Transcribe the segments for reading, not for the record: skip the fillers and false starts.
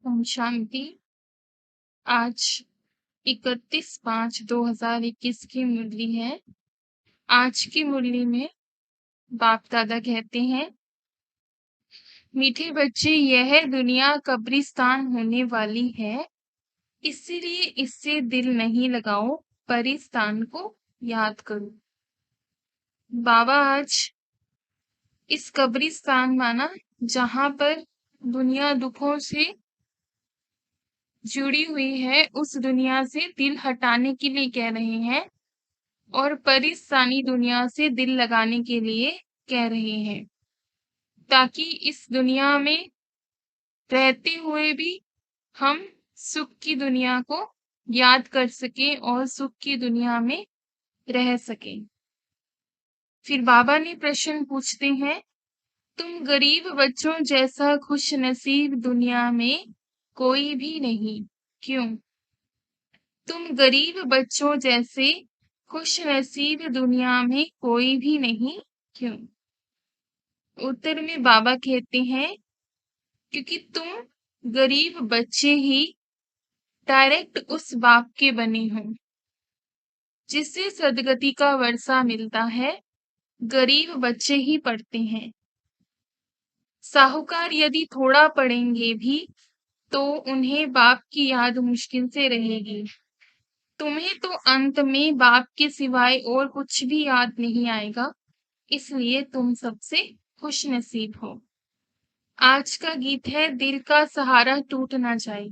ओम शांति। आज 31/5/2021 की मुरली है। आज की मुरली में बाप दादा कहते हैं, मीठे बच्चे, यह दुनिया कब्रिस्तान होने वाली है, इसीलिए इससे दिल नहीं लगाओ, परिस्तान को याद करो। बाबा आज इस कब्रिस्तान माना जहां पर दुनिया दुखों से जुड़ी हुई है, उस दुनिया से दिल हटाने के लिए कह रहे हैं और परिस्तानी दुनिया से दिल लगाने के लिए कह रहे हैं, ताकि इस दुनिया में रहते हुए भी हम सुख की दुनिया को याद कर सकें और सुख की दुनिया में रह सकें। फिर बाबा ने प्रश्न पूछते हैं, तुम गरीब बच्चों जैसा खुश नसीब दुनिया में कोई भी नहीं, क्यों? तुम गरीब बच्चों जैसे खुश नसीब दुनिया में कोई भी नहीं, क्यों? उत्तर में बाबा कहते हैं, क्योंकि तुम गरीब बच्चे ही डायरेक्ट उस बाप के बने हो जिससे सदगति का वर्षा मिलता है। गरीब बच्चे ही पढ़ते हैं। साहूकार यदि थोड़ा पढ़ेंगे भी तो उन्हें बाप की याद मुश्किल से रहेगी। तुम्हें तो अंत में बाप के सिवाय और कुछ भी याद नहीं आएगा, इसलिए तुम सबसे खुश नसीब हो। आज का गीत है, दिल का सहारा टूट ना जाए।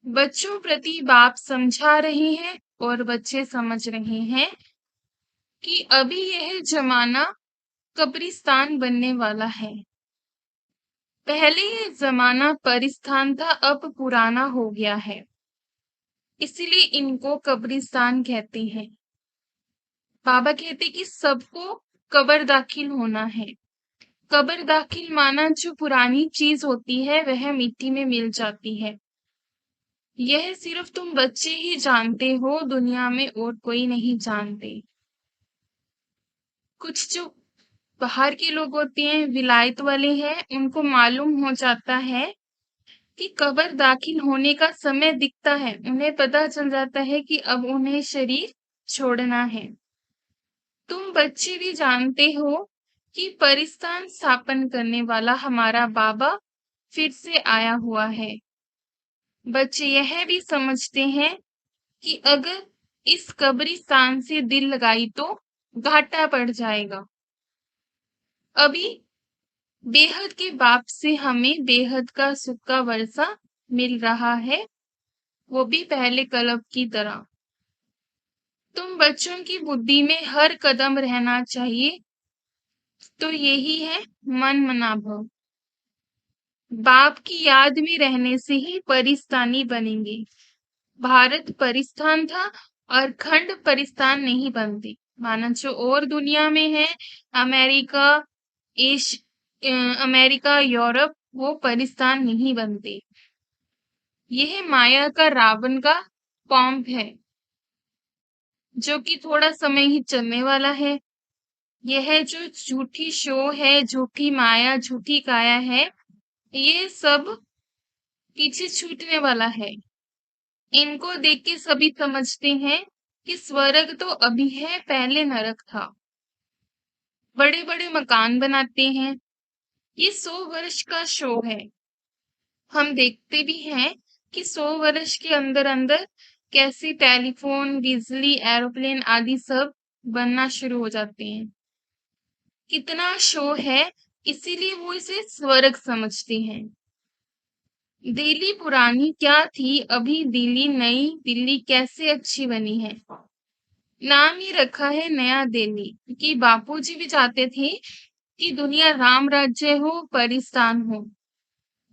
बच्चों प्रति बाप समझा रहे हैं और बच्चे समझ रहे हैं कि अभी यह जमाना कब्रिस्तान बनने वाला है। पहले यह जमाना परिस्थान था, अब पुराना हो गया है, इसलिए इनको कब्रिस्तान कहते हैं। बाबा कहते कि सबको कब्र दाखिल होना है। कब्र दाखिल माना जो पुरानी चीज होती है वह मिट्टी में मिल जाती है। यह सिर्फ तुम बच्चे ही जानते हो, दुनिया में और कोई नहीं जानते। कुछ जो बाहर के लोग होते हैं, विलायत वाले हैं, उनको मालूम हो जाता है कि कब्र दाखिल होने का समय दिखता है। उन्हें पता चल जाता है कि अब उन्हें शरीर छोड़ना है। तुम बच्चे भी जानते हो कि परिस्तान स्थापन करने वाला हमारा बाबा फिर से आया हुआ है। बच्चे यह भी समझते हैं कि अगर इस कब्रिस्तान से दिल लगाई तो घाटा पड़ जाएगा। अभी बेहद के बाप से हमें बेहद का सुख का वर्षा मिल रहा है, वो भी पहले कल्प की तरह। तुम बच्चों की बुद्धि में हर कदम रहना चाहिए, तो यही है मन मना भव। बाप की याद में रहने से ही परिस्तानी बनेंगे। भारत परिस्थान था और खंड परिस्थान नहीं बनते। माना जो और दुनिया में है, अमेरिका, एश अमेरिका, यूरोप, वो परिस्थान नहीं बनते। यह माया का रावण का पॉम्प है, जो कि थोड़ा समय ही चलने वाला है। यह जो झूठी शो है, झूठी माया, झूठी काया है, ये सब पीछे छूटने वाला है। इनको देख के सभी समझते हैं कि स्वर्ग तो अभी है, पहले नरक था। बड़े बड़े मकान बनाते हैं। ये 100 वर्ष का शो है। हम देखते भी हैं कि 100 वर्ष के अंदर अंदर कैसे टेलीफोन, बिजली, एरोप्लेन आदि सब बनना शुरू हो जाते हैं। कितना शो है, इसीलिए वो इसे स्वर्ग समझते हैं। दिल्ली पुरानी क्या थी, अभी दिल्ली नई दिल्ली कैसे अच्छी बनी है। नाम ही रखा है नया दिल्ली, कि बापूजी भी चाहते थे कि दुनिया राम राज्य हो, परिस्तान हो।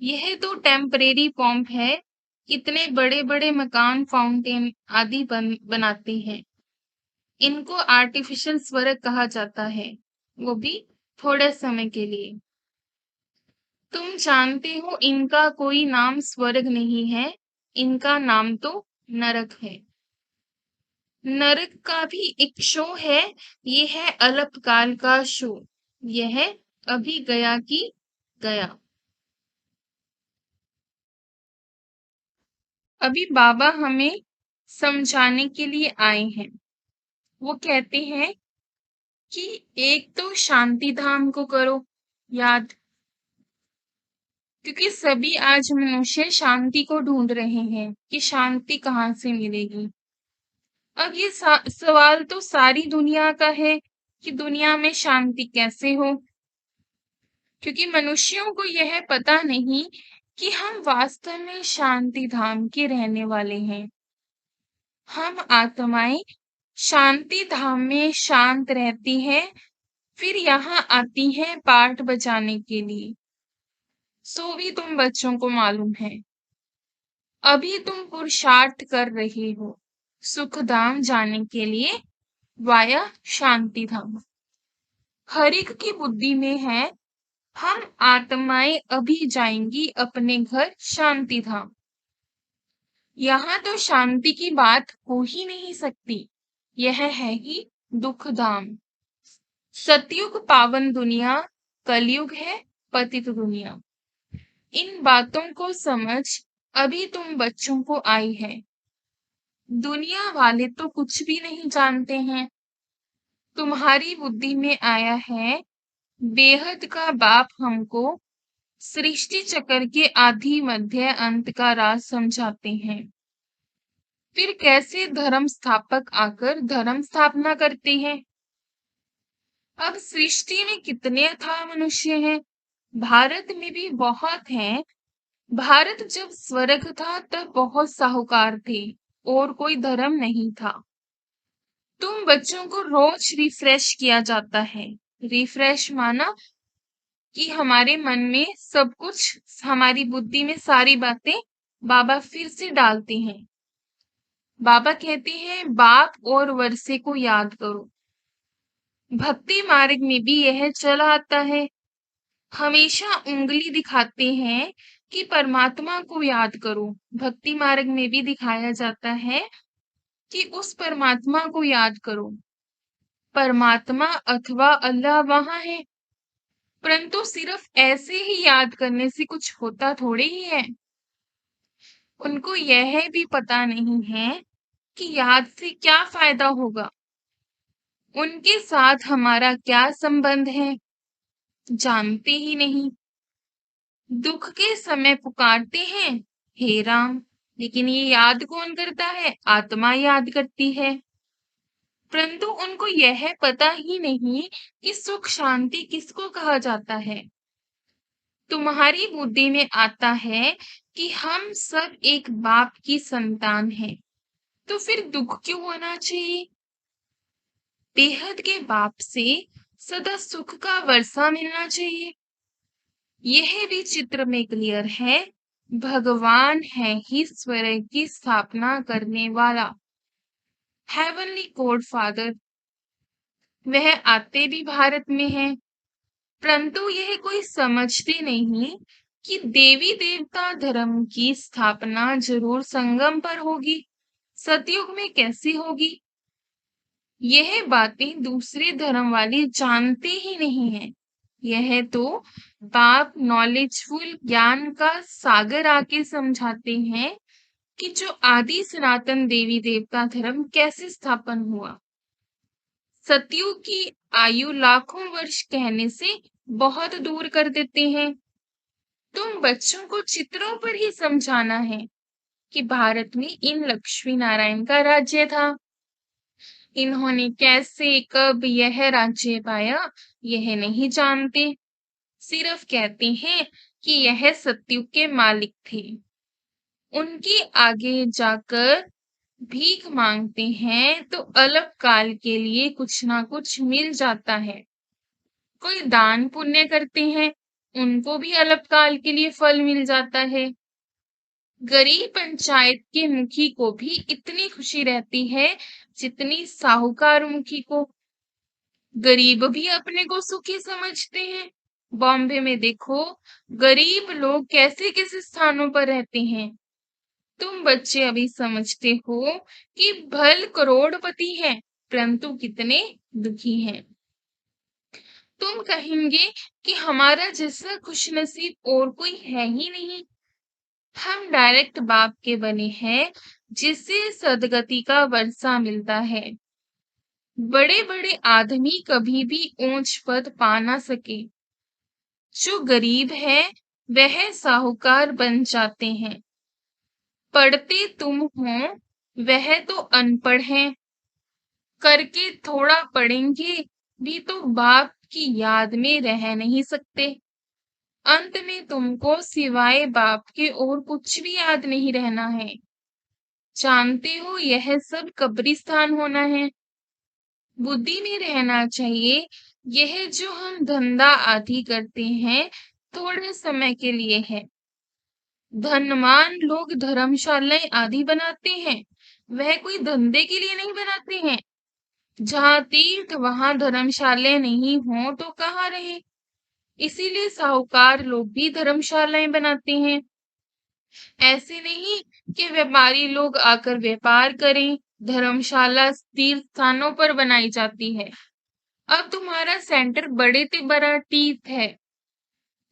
यह तो टेम्परेरी पॉम्प है। इतने बड़े बड़े मकान, फाउंटेन आदि बनाते हैं। इनको आर्टिफिशियल स्वर्ग कहा जाता है, वो भी थोड़े समय के लिए। तुम जानते हो इनका कोई नाम स्वर्ग नहीं है, इनका नाम तो नरक है। नरक का भी एक शो है, ये है अल्पकाल का शो। यह अभी गया की गया। अभी बाबा हमें समझाने के लिए आए हैं। वो कहते हैं कि एक तो शांति धाम को करो याद, क्योंकि सभी आज मनुष्य शांति को ढूंढ रहे हैं कि शांति कहाँ से मिलेगी। अब ये सवाल तो सारी दुनिया का है कि दुनिया में शांति कैसे हो, क्योंकि मनुष्यों को यह पता नहीं कि हम वास्तव में शांति धाम के रहने वाले हैं। हम आत्माएं शांति धाम में शांत रहती हैं, फिर यहाँ आती हैं पाठ बजाने के लिए। सो भी तुम बच्चों को मालूम है, अभी तुम पुरुषार्थ कर रहे हो सुख धाम जाने के लिए वाया शांति धाम। हर एक की बुद्धि में है हम आत्माएं अभी जाएंगी अपने घर शांति धाम। यहाँ तो शांति की बात हो ही नहीं सकती, यह है ही दुख धाम। सतयुग पावन दुनिया, कलयुग है पतित दुनिया। इन बातों को समझ अभी तुम बच्चों को आई है। दुनिया वाले तो कुछ भी नहीं जानते हैं। तुम्हारी बुद्धि में आया है बेहद का बाप हमको सृष्टि चक्र के आदि मध्य अंत का राज समझाते हैं। फिर कैसे धर्म स्थापक आकर धर्म स्थापना करते हैं। अब सृष्टि में कितने अथाह मनुष्य हैं, भारत में भी बहुत हैं। भारत जब स्वर्ग था तब बहुत साहूकार थे और कोई धर्म नहीं था। तुम बच्चों को रोज रिफ्रेश किया जाता है। रिफ्रेश माना कि हमारे मन में सब कुछ, हमारी बुद्धि में सारी बातें बाबा फिर से डालते हैं। बाबा कहते हैं बाप और वर्षे को याद करो। भक्ति मार्ग में भी यह चला आता है। हमेशा उंगली दिखाते हैं कि परमात्मा को याद करो। भक्ति मार्ग में भी दिखाया जाता है कि उस परमात्मा को याद करो। परमात्मा अथवा अल्लाह वहां है, परंतु सिर्फ ऐसे ही याद करने से कुछ होता थोड़े ही है। उनको यह भी पता नहीं है कि याद से क्या फायदा होगा, उनके साथ हमारा क्या संबंध है, जानते ही नहीं। दुख के समय पुकारते हैं हे राम, लेकिन ये याद कौन करता है, आत्मा याद करती है। परंतु उनको यह पता ही नहीं कि सुख शांति किसको कहा जाता है। तुम्हारी बुद्धि में आता है कि हम सब एक बाप की संतान हैं, तो फिर दुख क्यों होना चाहिए। बेहद के बाप से सदा सुख का वर्षा मिलना चाहिए। यह भी चित्र में क्लियर है, भगवान है ही स्वर्ग की स्थापना करने वाला, हेवनली गॉड फादर। वह आते भी भारत में हैं, परंतु यह कोई समझते नहीं कि देवी देवता धर्म की स्थापना जरूर संगम पर होगी, सतयुग में कैसी होगी। यह बातें दूसरे धर्म वाले जानते ही नहीं है। यह तो बाप नॉलेजफुल ज्ञान का सागर आके समझाते हैं कि जो आदि सनातन देवी देवता धर्म कैसे स्थापन हुआ। सतयुग की आयु लाखों वर्ष कहने से बहुत दूर कर देते हैं। तुम बच्चों को चित्रों पर ही समझाना है कि भारत में इन लक्ष्मी नारायण का राज्य था। इन्होंने कैसे कब यह राज्य पाया यह नहीं जानते, सिर्फ कहते हैं कि यह सतयुग के मालिक थे। उनके आगे जाकर भीख मांगते हैं तो अल्प काल के लिए कुछ ना कुछ मिल जाता है। कोई दान पुण्य करते हैं, उनको भी अल्प काल के लिए फल मिल जाता है। गरीब पंचायत के मुखी को भी इतनी खुशी रहती है जितनी साहूकार मुखी को। गरीब भी अपने को सुखी समझते हैं। बॉम्बे में देखो गरीब लोग कैसे कैसे स्थानों पर रहते हैं। तुम बच्चे अभी समझते हो कि भल करोड़पति हैं, परंतु कितने दुखी हैं। तुम कहेंगे कि हमारा जैसा खुशनसीब और कोई है ही नहीं। हम डायरेक्ट बाप के बने हैं, जिससे सदगति का वर्षा मिलता है। बड़े बड़े आदमी कभी भी ऊंच पद पा ना सके। जो गरीब है वह साहूकार बन जाते हैं। पढ़ते तुम हो, वह तो अनपढ़ है। करके थोड़ा पढ़ेंगे भी तो बाप की याद में रह नहीं सकते। अंत में तुमको सिवाय बाप के और कुछ भी याद नहीं रहना है। जानते हो यह सब कब्रिस्तान होना है। बुद्धि में रहना चाहिए, यह जो हम धंधा आदि करते हैं थोड़े समय के लिए है। धनवान लोग धर्मशालाएं आदि बनाते हैं, वह कोई धंधे के लिए नहीं बनाते हैं। जहाँ तीर्थ वहां धर्मशालाएं नहीं हो तो कहाँ रहे। इसीलिए साहूकार लोग भी धर्मशालाएं बनाते हैं। ऐसे नहीं कि व्यापारी लोग आकर व्यापार करें। धर्मशाला तीर्थ स्थानों पर बनाई जाती है। अब तुम्हारा सेंटर बड़े से बड़ा तीर्थ है।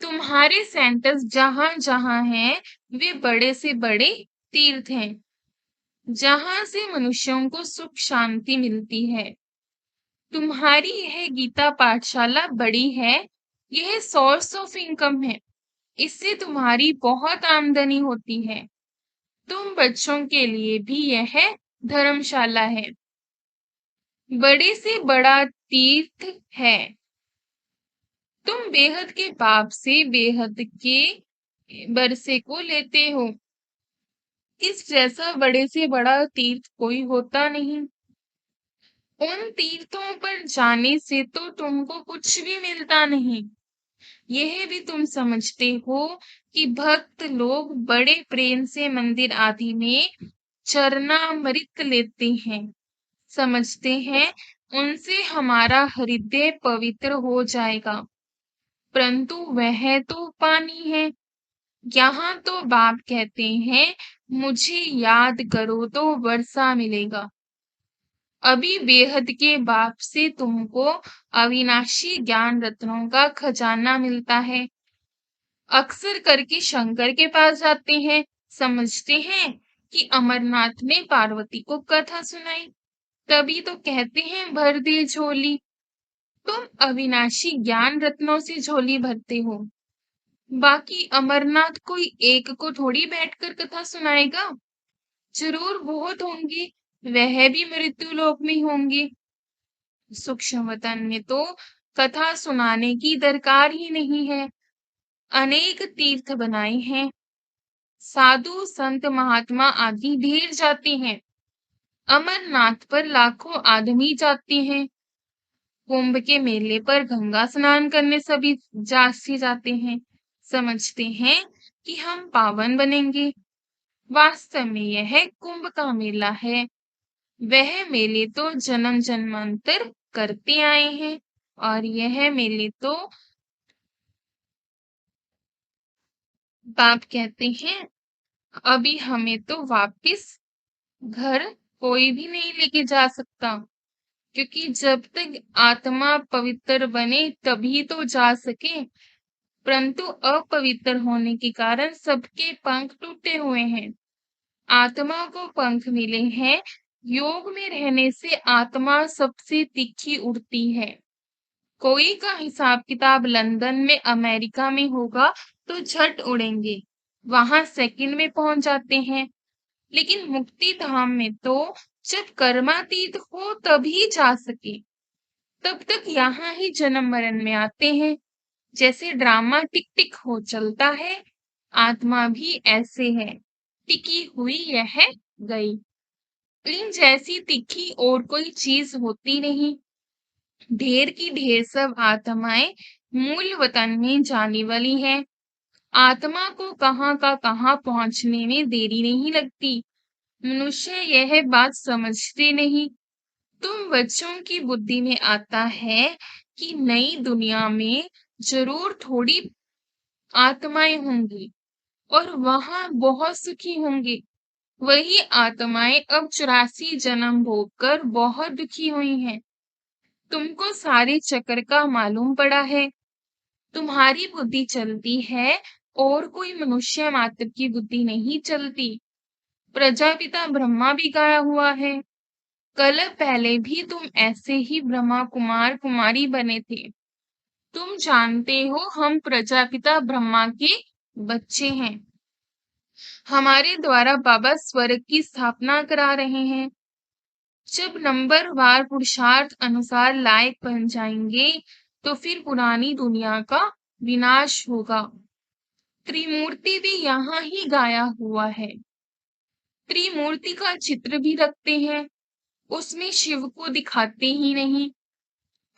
तुम्हारे सेंटर्स जहां जहां हैं वे बड़े से बड़े तीर्थ हैं, जहां से मनुष्यों को सुख शांति मिलती है। तुम्हारी यह गीता पाठशाला बड़ी है, यह सोर्स ऑफ इनकम है। इससे तुम्हारी बहुत आमदनी होती है। तुम बच्चों के लिए भी यह धर्मशाला है, बड़े से बड़ा तीर्थ है। तुम बेहद के बाप से बेहद के बरसे को लेते हो। इस जैसा बड़े से बड़ा तीर्थ कोई होता नहीं। उन तीर्थों पर जाने से तो तुमको कुछ भी मिलता नहीं। यह भी तुम समझते हो कि भक्त लोग बड़े प्रेम से मंदिर आदि में चरणामृत लेते हैं। समझते हैं उनसे हमारा हृदय पवित्र हो जाएगा। परंतु वह तो पानी है। यहाँ तो बाप कहते हैं मुझे याद करो तो वर्षा मिलेगा। अभी बेहद के बाप से तुमको अविनाशी ज्ञान रत्नों का खजाना मिलता है। अक्सर करके शंकर के पास जाते हैं। समझते हैं कि अमरनाथ ने पार्वती को कथा सुनाई, तभी तो कहते हैं भर दे झोली। तुम अविनाशी ज्ञान रत्नों से झोली भरते हो। बाकी अमरनाथ कोई एक को थोड़ी बैठकर कथा सुनाएगा। जरूर बहुत होंगे, वह भी मृत्यु लोक में होंगे। सूक्ष्म वतन में तो कथा सुनाने की दरकार ही नहीं है। अनेक तीर्थ बनाए हैं, साधु संत महात्मा आदि ढेर जाते हैं। अमरनाथ पर लाखों आदमी जाते हैं। कुंभ के मेले पर गंगा स्नान करने सभी जाते हैं। समझते हैं कि हम पावन बनेंगे। वास्तव में यह कुंभ का मेला है। वह मेले तो जन्म जन्मांतर करते आए हैं, और यह मेले तो बाप कहते हैं अभी हमें तो वापिस घर कोई भी नहीं लेके जा सकता, क्योंकि जब तक आत्मा पवित्र बने तभी तो जा सके। परंतु अपवित्र होने के कारण सबके पंख टूटे हुए हैं। आत्मा को पंख मिले हैं। योग में रहने से आत्मा सबसे तीखी उड़ती है। कोई का हिसाब किताब लंदन में अमेरिका में होगा तो झट उड़ेंगे, वहां सेकंड में पहुंच जाते हैं। लेकिन मुक्ति धाम में तो जब कर्मातीत हो तभी जा सके। तब तक यहाँ ही जन्म मरण में आते हैं। जैसे ड्रामा टिक टिक हो चलता है, आत्मा भी ऐसे है, टिकी हुई यह गई। इन जैसी तिखी और कोई चीज होती नहीं। ढेर की ढेर सब आत्माएं मूल वतन में जाने वाली हैं। आत्मा को कहाँ का कहाँ पहुंचने में देरी नहीं लगती। मनुष्य यह बात समझते नहीं। तुम बच्चों की बुद्धि में आता है कि नई दुनिया में जरूर थोड़ी आत्माएं होंगी और वहां बहुत सुखी होंगे। वही आत्माएं अब 84 जन्म भोगकर बहुत दुखी हुई हैं। तुमको सारे चक्र का मालूम पड़ा है। तुम्हारी बुद्धि चलती है और कोई मनुष्य मात्र की बुद्धि नहीं चलती। प्रजापिता ब्रह्मा भी गाया हुआ है। कल पहले भी तुम ऐसे ही ब्रह्मा कुमार कुमारी बने थे। तुम जानते हो हम प्रजापिता ब्रह्मा के बच्चे हैं। हमारे द्वारा बाबा स्वर्ग की स्थापना करा रहे हैं। जब नंबरवार पुरुषार्थ अनुसार लायक बन जाएंगे तो फिर पुरानी दुनिया का विनाश होगा। त्रिमूर्ति भी यहाँ ही गाया हुआ है। त्रिमूर्ति का चित्र भी रखते हैं, उसमें शिव को दिखाते ही नहीं।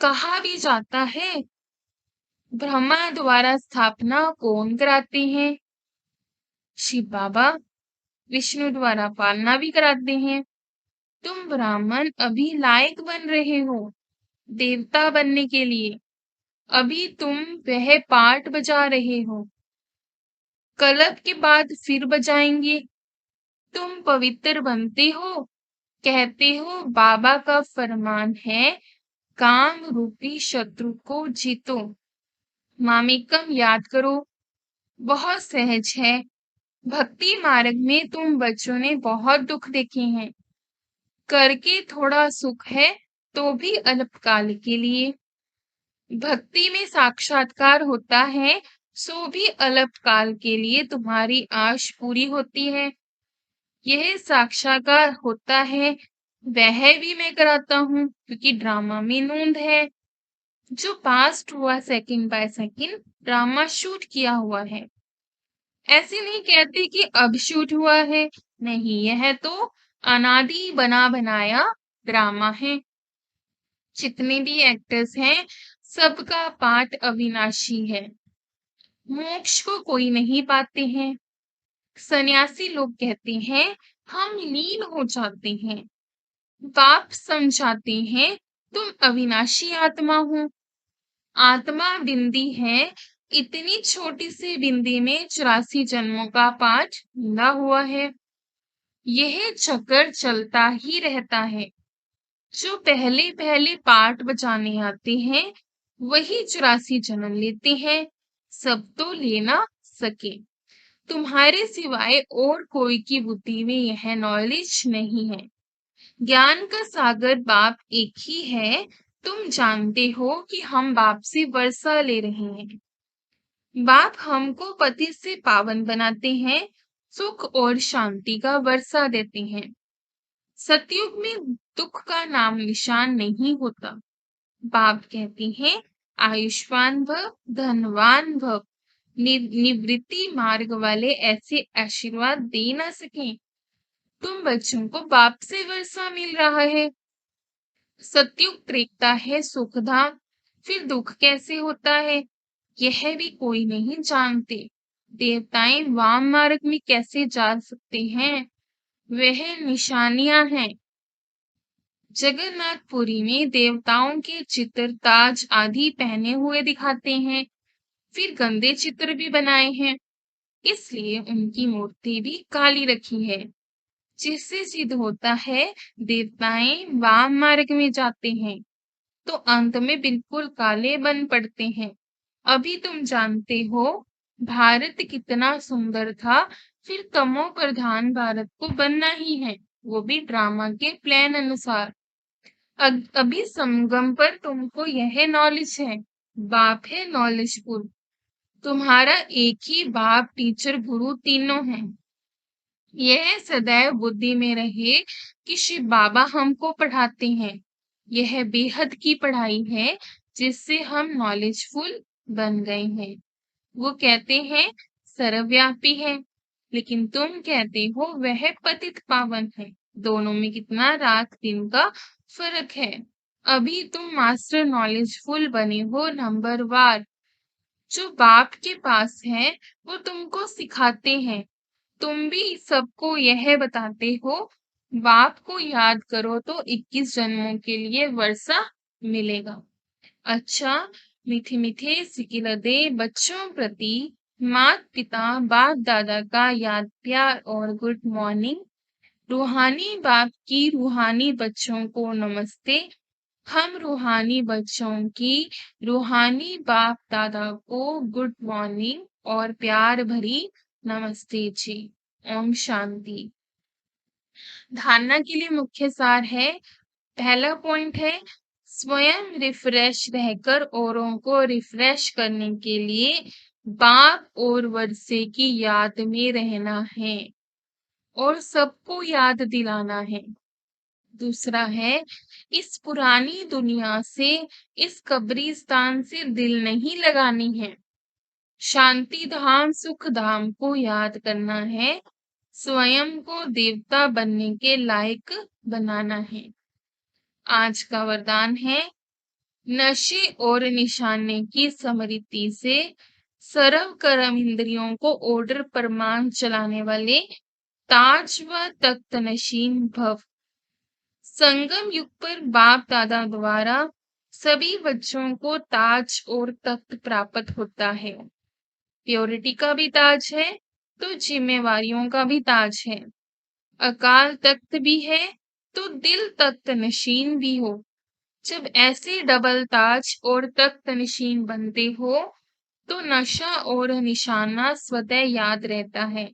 कहा भी जाता है ब्रह्मा द्वारा स्थापना कौन कराते हैं? शिव बाबा। विष्णु द्वारा पालना भी कराते हैं। तुम ब्राह्मण अभी लायक बन रहे हो देवता बनने के लिए। अभी तुम वह पाठ बजा रहे हो, कलप के बाद फिर बजाएंगे। तुम पवित्र बनते हो, कहते हो बाबा का फरमान है काम रूपी शत्रु को जीतो। मामिकम याद करो, बहुत सहज है। भक्ति मार्ग में तुम बच्चों ने बहुत दुख देखे हैं। करके थोड़ा सुख है तो भी अल्पकाल के लिए। भक्ति में साक्षात्कार होता है सो भी अल्पकाल के लिए तुम्हारी आश पूरी होती है। यह साक्षात्कार होता है वह भी मैं कराता हूँ क्योंकि ड्रामा में नूंद है। जो पास्ट हुआ second by second drama shoot किया हुआ है। ऐसे नहीं कहते कि अब शूट हुआ है, नहीं, यह तो अनादि बना बनाया ड्रामा है। जितने भी एक्टर्स हैं सबका पाठ अविनाशी है। मोक्ष को कोई नहीं पाते हैं। सन्यासी लोग कहते हैं हम लीन हो जाते हैं। बाप समझाते हैं तुम अविनाशी आत्मा हो। आत्मा बिंदी है, इतनी छोटी सी बिंदी में 84 जन्मों का पाठ मिला हुआ है। यह चक्कर चलता ही रहता है। जो पहले पहले पाठ बजाने आते हैं वही 84 जन्म लेते हैं, सब तो ले ना सके। तुम्हारे सिवाय और कोई की बुद्धि में यह नॉलेज नहीं है। ज्ञान का सागर बाप एक ही है। तुम जानते हो कि हम बाप से वर्षा ले रहे हैं। बाप हमको पति से पावन बनाते हैं, सुख और शांति का वर्षा देते हैं। सतयुग में दुख का नाम निशान नहीं होता। बाप कहते हैं आयुष्मान भव, धनवान भव। निवृत्ति मार्ग वाले ऐसे आशीर्वाद दे ना सके। तुम बच्चों को बाप से वर्षा मिल रहा है। सतयुग त्रेता है सुखधाम, फिर दुख कैसे होता है यह भी कोई नहीं जानते। देवताएं वाम मार्ग में कैसे जा सकते हैं, वह निशानियां हैं। जगन्नाथपुरी में देवताओं के चित्र ताज आदि पहने हुए दिखाते हैं, फिर गंदे चित्र भी बनाए हैं, इसलिए उनकी मूर्ति भी काली रखी है। जिससे सिद्ध होता है देवताएं वाम मार्ग में जाते हैं तो अंत में बिल्कुल काले बन पड़ते हैं। अभी तुम जानते हो भारत कितना सुंदर था, फिर तमो प्रधान भारत को बनना ही है, वो भी ड्रामा के प्लान अनुसार। अभी संगम पर तुमको यह नॉलेज है। बाप है नॉलेजफुल। तुम्हारा एक ही बाप टीचर गुरु तीनों है। यह सदैव बुद्धि में रहे कि शिव बाबा हमको पढ़ाते हैं। यह बेहद की पढ़ाई है जिससे हम नॉलेजफुल बन गए हैं। वो कहते हैं सर्वव्यापी है, लेकिन तुम कहते हो वह पतित पावन है। दोनों में कितना रात दिन का फर्क है। अभी तुम मास्टर नॉलेजफुल बने हो नंबरवार। जो बाप के पास है वो तुमको सिखाते हैं। तुम भी सबको यह बताते हो बाप को याद करो तो 21 जन्मों के लिए वर्षा मिलेगा। अच्छा, मीठे मीठे सिकिलदे बच्चों प्रति माता पिता बाप दादा का याद प्यार और गुड मॉर्निंग। रूहानी बाप की रूहानी बच्चों को नमस्ते। हम रूहानी बच्चों की रूहानी बाप दादा को गुड मॉर्निंग और प्यार भरी नमस्ते जी। ओम शांति। धारणा के लिए मुख्य सार है। पहला पॉइंट है, स्वयं रिफ्रेश रहकर औरों को रिफ्रेश करने के लिए बाप और वर्षे की याद में रहना है और सबको याद दिलाना है। दूसरा है, इस पुरानी दुनिया से, इस कब्रिस्तान से दिल नहीं लगानी है। शांति धाम सुख धाम को याद करना है। स्वयं को देवता बनने के लायक बनाना है। आज का वरदान है, नशे और निशाने की स्मृति से सर्व कर्म इंद्रियों को ऑर्डर परमान चलाने वाले ताज व तख्त नशीन भव। संगम युग पर बाप दादा द्वारा सभी बच्चों को ताज और तख्त प्राप्त होता है। प्योरिटी का भी ताज है तो जिम्मेवारियों का भी ताज है। अकाल तख्त भी है तो दिल तख्त नशीन भी हो। जब ऐसे डबल ताज और तख्त नशीन बनते हो तो नशा और निशाना स्वतः याद रहता है।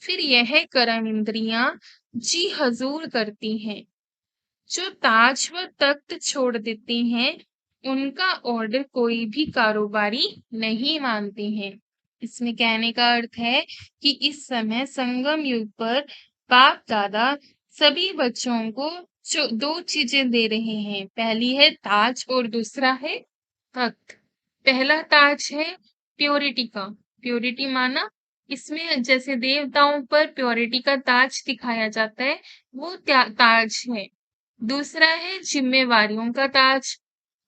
फिर यह कर्म इंद्रियां जी हजूर करती हैं। जो ताज व तख्त छोड़ देते हैं उनका ऑर्डर कोई भी कारोबारी नहीं मानते हैं। इसमें कहने का अर्थ है कि इस समय संगम युग पर बाप दादा सभी बच्चों को जो दो चीजें दे रहे हैं, पहली है ताज और दूसरा है तख्त। पहला ताज है प्योरिटी का। प्योरिटी माना, इसमें जैसे देवताओं पर प्योरिटी का ताज दिखाया जाता है, वो ताज है। दूसरा है जिम्मेवारियों का ताज।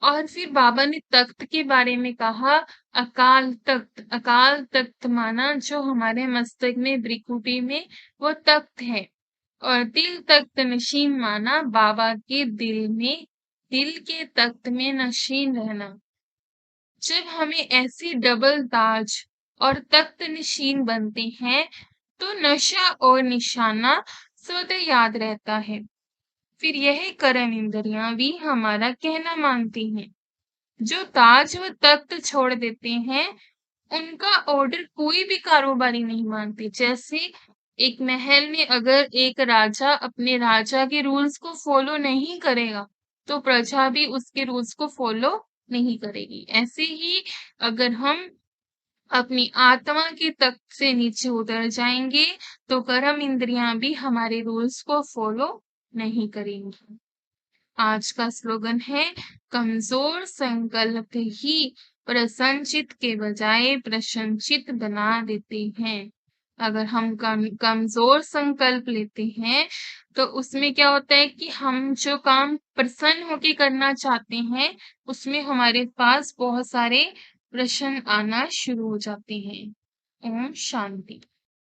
और फिर बाबा ने तख्त के बारे में कहा, अकाल तख्त। अकाल तख्त माना जो हमारे मस्तक में भ्रिकुटी में वो तख्त है। और दिल तख्त नशीन माना बाबा के दिल में, दिल के तख्त में नशीन रहना। जब हमें ऐसी डबल ताज और तख्त नशीन बनते हैं तो नशा और निशाना स्वतः याद रहता है। फिर यह कर्म इंद्रियां भी हमारा कहना मानती हैं। जो ताज व तख्त छोड़ देते हैं उनका ऑर्डर कोई भी कारोबारी नहीं मानते। जैसे एक महल में अगर एक राजा अपने राजा के रूल्स को फॉलो नहीं करेगा तो प्रजा भी उसके रूल्स को फॉलो नहीं करेगी। ऐसे ही अगर हम अपनी आत्मा के तख्त से नीचे उतर जाएंगे तो कर्म इंद्रियां भी हमारे रूल्स को फॉलो नहीं करेंगी। आज का स्लोगन है, कमजोर संकल्प ही प्रसन्नचित के बजाय प्रसन्नचित बना देते हैं। अगर हम कमजोर संकल्प लेते हैं तो उसमें क्या होता है कि हम जो काम प्रसन्न होकर करना चाहते हैं उसमें हमारे पास बहुत सारे प्रश्न आना शुरू हो जाते हैं। ओम शांति।